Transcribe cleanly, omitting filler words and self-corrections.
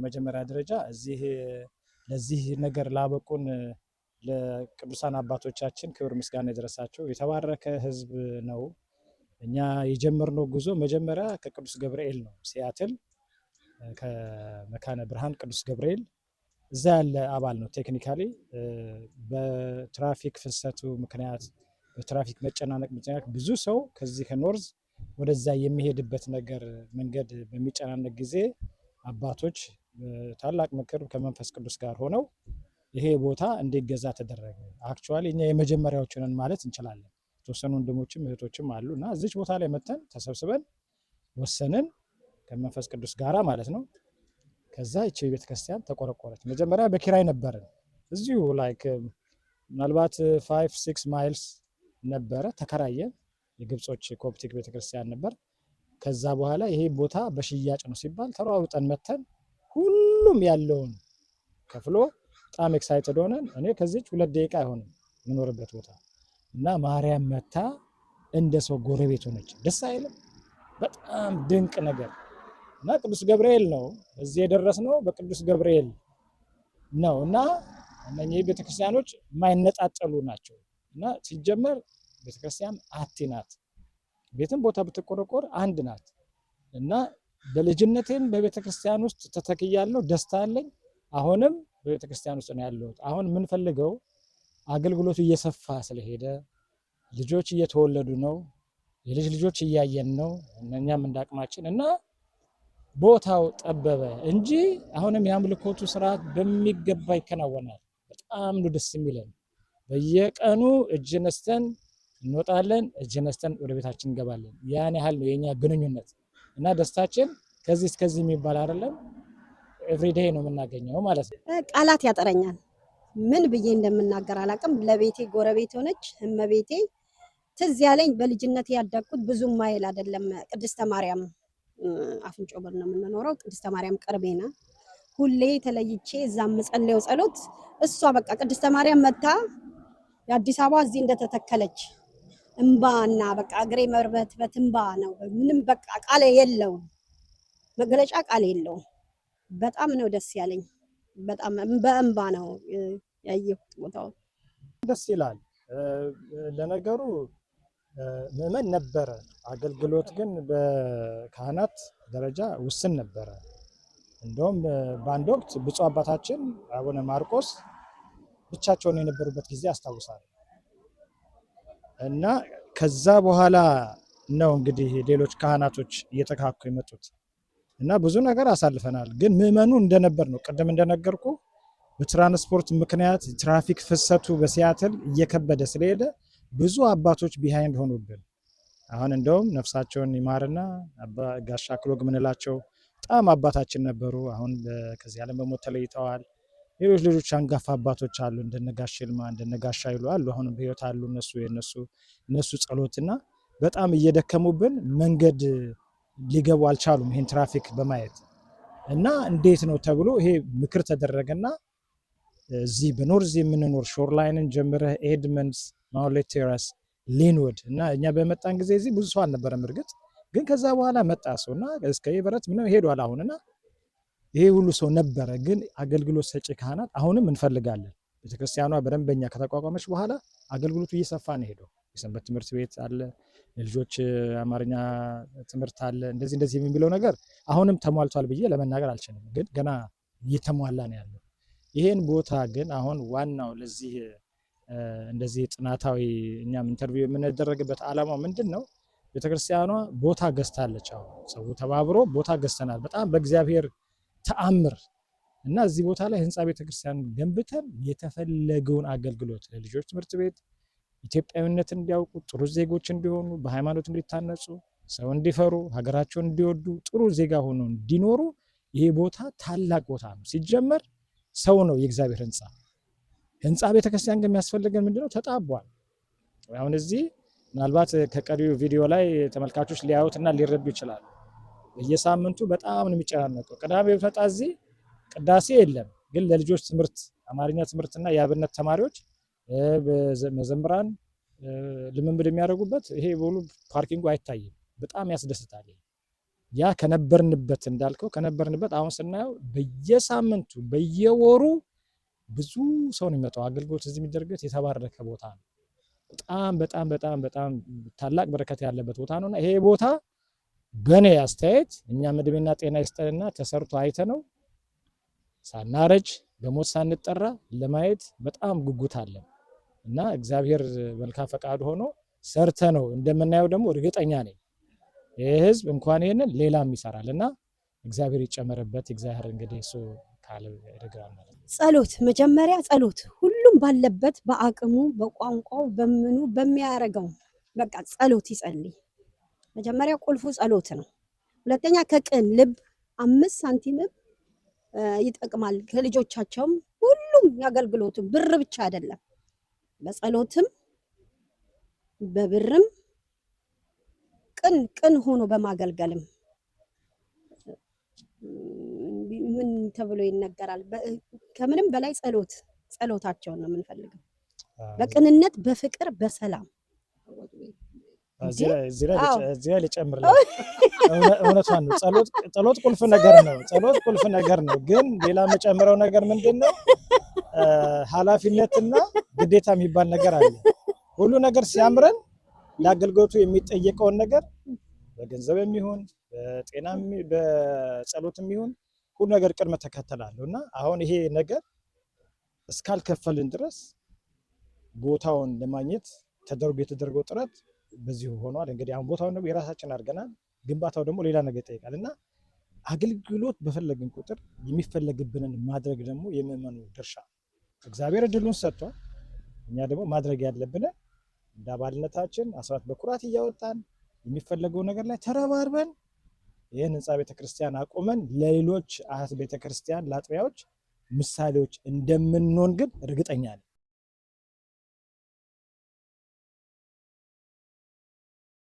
መጀመሪያ ደረጃ እዚህ ለዚህ ነገር ላበቁን ለቅዱሳን አባቶቻችን ክብር ምስጋና ይድረሳቸው። የተባረከ ህዝብ ነው። እኛ የጀመርነው ጉዞ መጀመሪያ ከቅዱስ ገብርኤል ነው። ሲያትል ከመካነ ብርሃን ቅዱስ ገብርኤል እዛ ያለ አባል ነው። ቴክኒካሊ በትራፊክ ፍሰቱ ምክንያት በትራፊክ መጨናነቅ ምክንያት ብዙ ሰው ከዚህ ከኖርዝ ወደዛ የሚሄድበት ነገር መንገድ በሚጨናነቅ ጊዜ አባቶች ታላቅ ምክር ከመንፈስ ቅዱስ ጋር ሆነው ይሄ ቦታ እንዲገዛ ተደረገ። አክቹአሊ እኛ የመጀመሪያዎቹ ነን ማለት እንችላለን። የተወሰኑ ወንድሞችም እህቶችም አሉ እና እዚች ቦታ ላይ መተን ተሰብስበን ወሰንን ከመንፈስ ቅዱስ ጋራ ማለት ነው። ከዛ ይቺ ቤተክርስቲያን ተቆረቆረች። መጀመሪያ በኪራይ ነበርን እዚሁ ላይክ ምናልባት 5-6 ማይልስ ነበረ ተከራየን። የግብጾች ኮፕቲክ ቤተክርስቲያን ነበር። ከዛ በኋላ ይሄ ቦታ በሽያጭ ነው ሲባል ተሯሩጠን መተን ሁሉም ያለውን ከፍሎ በጣም ኤክሳይትድ ሆነን እኔ ከዚች 2 ደቂቃ አይሆንም የምኖርበት ቦታ እና ማርያም መታ እንደ ሰው ጎረቤት ሆነች። ደስ አይልም? በጣም ድንቅ ነገር እና ቅዱስ ገብርኤል ነው እዚህ የደረስነው በቅዱስ ገብርኤል ነው እና እነኚህ ቤተክርስቲያኖች የማይነጣጠሉ ናቸው እና ሲጀመር ቤተክርስቲያን አቲ ናት። ቤትም ቦታ ብትቆረቆር አንድ ናት እና በልጅነቴም በቤተክርስቲያን ውስጥ ተተክያለሁ። ደስታ አለኝ። አሁንም በቤተክርስቲያን ውስጥ ነው ያለሁት። አሁን የምንፈልገው አገልግሎቱ እየሰፋ ስለሄደ ልጆች እየተወለዱ ነው። የልጅ ልጆች እያየን ነው እኛም እንዳቅማችን እና ቦታው ጠበበ እንጂ አሁንም የአምልኮቱ ስርዓት በሚገባ ይከናወናል። በጣም ነው ደስ የሚለን። በየቀኑ እጅ ነስተን እንወጣለን፣ እጅ ነስተን ወደ ቤታችን እንገባለን። ያን ያህል ነው የኛ ግንኙነት እና ደስታችን ከዚህ እስከዚህ የሚባል አይደለም። ኤቭሪዴይ ነው የምናገኘው ማለት ነው። ቃላት ያጠረኛል። ምን ብዬ እንደምናገር አላውቅም። ለቤቴ ጎረቤት ሆነች እመቤቴ። ትዝ ያለኝ በልጅነት ያደግኩት ብዙም ማይል አይደለም። ቅድስተ ማርያም አፍንጮ በር ነው የምንኖረው። ቅድስተ ማርያም ቅርቤ ናት። ሁሌ ተለይቼ እዛም መጸለየው ጸሎት እሷ በቃ ቅድስተ ማርያም መታ የአዲስ አበባ እዚህ እንደተተከለች እንባና በቃ እግሬ መርበትበት እንባ ነው። ምንም በቃ ቃል የለውም፣ መግለጫ ቃል የለውም። በጣም ነው ደስ ያለኝ። በጣም በእንባ ነው ያየሁት ቦታው። ደስ ይላል። ለነገሩ ምዕመን ነበረ፣ አገልግሎት ግን በካህናት ደረጃ ውስን ነበረ። እንደውም በአንድ ወቅት ብፁዕ አባታችን አቡነ ማርቆስ ብቻቸውን የነበሩበት ጊዜ አስታውሳለሁ እና ከዛ በኋላ ነው እንግዲህ ሌሎች ካህናቶች እየተካኩ የመጡት እና ብዙ ነገር አሳልፈናል። ግን ምዕመኑ እንደነበር ነው። ቅድም እንደነገርኩ በትራንስፖርት ምክንያት ትራፊክ ፍሰቱ በሲያትል እየከበደ ስለሄደ ብዙ አባቶች ቢሃይንድ ሆኑብን። አሁን እንደውም ነፍሳቸውን ይማርና አባ ጋሻ ክሎግ ምንላቸው በጣም አባታችን ነበሩ። አሁን ከዚህ ዓለም በሞት ተለይተዋል። ሌሎች ልጆች አንጋፋ አባቶች አሉ እንደነጋሽ ይልማ እንደነጋሽ አይሉ አሉ አሁንም በህይወት አሉ። እነሱ ጸሎትና በጣም እየደከሙብን መንገድ ሊገቡ አልቻሉም ይሄን ትራፊክ በማየት እና እንዴት ነው ተብሎ ይሄ ምክር ተደረገና እዚህ በኖርዝ የምንኖር ሾርላይንን ጀምረህ ኤድመንድስ፣ ማውሌት ቴራስ፣ ሊንውድ እና እኛ በመጣን ጊዜ እዚህ ብዙ ሰው አልነበረም እርግጥ ግን ከዛ በኋላ መጣ ሰውና እስከ ይበረት ምንም ሄዷል አሁንና ይሄ ሁሉ ሰው ነበረ። ግን አገልግሎት ሰጪ ካህናት አሁንም እንፈልጋለን። ቤተክርስቲያኗ በደንበኛ ከተቋቋመች በኋላ አገልግሎቱ እየሰፋ ነው ሄደው። የሰንበት ትምህርት ቤት አለ፣ ለልጆች አማርኛ ትምህርት አለ። እንደዚህ የሚለው ነገር አሁንም ተሟልቷል ብዬ ለመናገር አልችልም፣ ግን ገና እየተሟላ ነው ያለው። ይሄን ቦታ ግን አሁን ዋናው ለዚህ እንደዚህ ጥናታዊ እኛም ኢንተርቪው የምንደረግበት ዓላማው ምንድን ነው? ቤተክርስቲያኗ ቦታ ገዝታለች። አሁን ሰው ተባብሮ ቦታ ገዝተናል በጣም በእግዚአብሔር ተአምር እና እዚህ ቦታ ላይ ህንፃ ቤተክርስቲያን ገንብተን የተፈለገውን አገልግሎት ለልጆች ትምህርት ቤት ኢትዮጵያዊነትን እንዲያውቁ ጥሩ ዜጎች እንዲሆኑ በሃይማኖት እንዲታነጹ ሰው እንዲፈሩ ሀገራቸውን እንዲወዱ ጥሩ ዜጋ ሆነው እንዲኖሩ ይሄ ቦታ ታላቅ ቦታ ነው። ሲጀመር ሰው ነው የእግዚአብሔር ህንፃ ቤተክርስቲያን ግን የሚያስፈልገን ምንድነው? ተጣቧል። አሁን እዚህ ምናልባት ከቀሪው ቪዲዮ ላይ ተመልካቾች ሊያዩትና ሊረዱ ይችላሉ። በየሳምንቱ በጣም ነው የሚጨናነቀው። ቅዳሜ ብትመጣ እዚህ ቅዳሴ የለም፣ ግን ለልጆች ትምህርት አማርኛ ትምህርትና የአብነት ተማሪዎች መዘምራን ልምምድ የሚያደርጉበት ይሄ ሁሉ ፓርኪንጉ አይታይም። በጣም ያስደስታል። ያ ከነበርንበት እንዳልከው ከነበርንበት አሁን ስናየው በየሳምንቱ በየወሩ ብዙ ሰው ነው የሚመጣው። አገልግሎት እዚህ የሚደረግበት የተባረከ ቦታ ነው። በጣም በጣም በጣም በጣም ታላቅ በረከት ያለበት ቦታ ነውና ይሄ ቦታ በኔ አስተያየት እኛም እድሜና ጤና ይስጠንና ተሰርቶ አይተነው ሳናረጅ በሞት ሳንጠራ ለማየት በጣም ጉጉት አለን እና እግዚአብሔር መልካም ፈቃድ ሆኖ ሰርተ ነው እንደምናየው ደግሞ እርግጠኛ ነኝ ይህ ህዝብ እንኳን ይሄንን ሌላም ይሰራል እና እግዚአብሔር ይጨመርበት። እግዚአብሔር እንግዲህ እሱ ካለ ይደግራል ማለት ነው። ጸሎት፣ መጀመሪያ ጸሎት፣ ሁሉም ባለበት በአቅሙ በቋንቋው በምኑ በሚያረገው በቃ ጸሎት ይጸልይ። መጀመሪያ ቁልፉ ጸሎት ነው። ሁለተኛ ከቅን ልብ 5 ሳንቲምም ይጠቅማል። ከልጆቻቸውም ሁሉም ያገልግሎቱ ብር ብቻ አይደለም፣ በጸሎትም በብርም ቅን ሆኖ በማገልገልም ምን ተብሎ ይነገራል። ከምንም በላይ ጸሎታቸውን ነው የምንፈልገው። በቅንነት በፍቅር በሰላም እዚህ ላይ ልጨምር። እውነቷን ነው። ጸሎት ቁልፍ ነገር ነው። ጸሎት ቁልፍ ነገር ነው። ግን ሌላ የምጨምረው ነገር ምንድን ነው? ኃላፊነትና ግዴታ የሚባል ነገር አለ። ሁሉ ነገር ሲያምረን ለአገልግሎቱ የሚጠየቀውን ነገር በገንዘብ የሚሆን በጤናም በጸሎትም ይሁን ሁሉ ነገር ቅድመ ተከተል አለው እና አሁን ይሄ ነገር እስካልከፈልን ድረስ ቦታውን ለማግኘት የተደረገው ጥረት በዚሁ ሆኗል። እንግዲህ አሁን ቦታውን ደግሞ የራሳችን አድርገናል። ግንባታው ደግሞ ሌላ ነገር ይጠይቃል እና አገልግሎት በፈለግን ቁጥር የሚፈለግብንን ማድረግ ደግሞ የምዕመኑ ድርሻ። እግዚአብሔር እድሉን ሰጥቷል። እኛ ደግሞ ማድረግ ያለብንን እንደ አባልነታችን አስራት በኩራት እያወጣን የሚፈለገው ነገር ላይ ተረባርበን ይህን ህንፃ ቤተክርስቲያን አቁመን ለሌሎች አህት ቤተክርስቲያን ለአጥቢያዎች ምሳሌዎች እንደምንሆን ግን እርግጠኛ ነኝ።